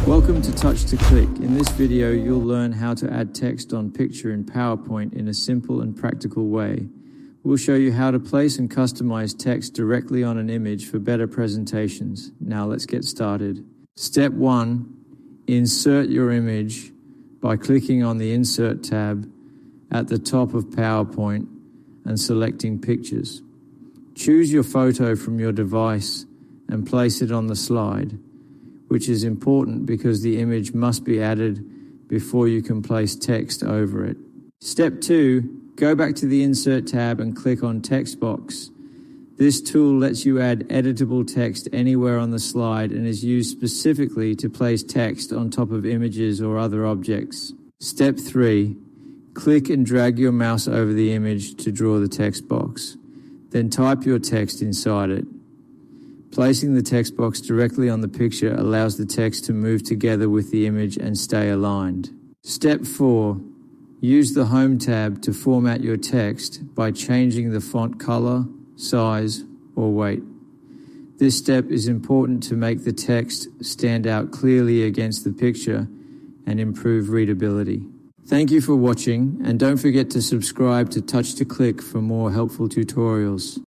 Welcome to Touch to Click. In this video, you'll learn how to add text on picture in PowerPoint in a simple and practical way. We'll show you how to place and customize text directly on an image for better presentations. Now let's get started. Step 1. Insert your image by clicking on the Insert tab at the top of PowerPoint and selecting Pictures. Choose your photo from your device and place it on the slide, which is important because the image must be added before you can place text over it. Step 2, go back to the Insert tab and click on Text Box. This tool lets you add editable text anywhere on the slide and is used specifically to place text on top of images or other objects. Step 3, click and drag your mouse over the image to draw the text box. Then type your text inside it. Placing the text box directly on the picture allows the text to move together with the image and stay aligned. Step 4. Use the Home tab to format your text by changing the font color, size, or weight. This step is important to make the text stand out clearly against the picture and improve readability. Thank you for watching, and don't forget to subscribe to Touch to Click for more helpful tutorials.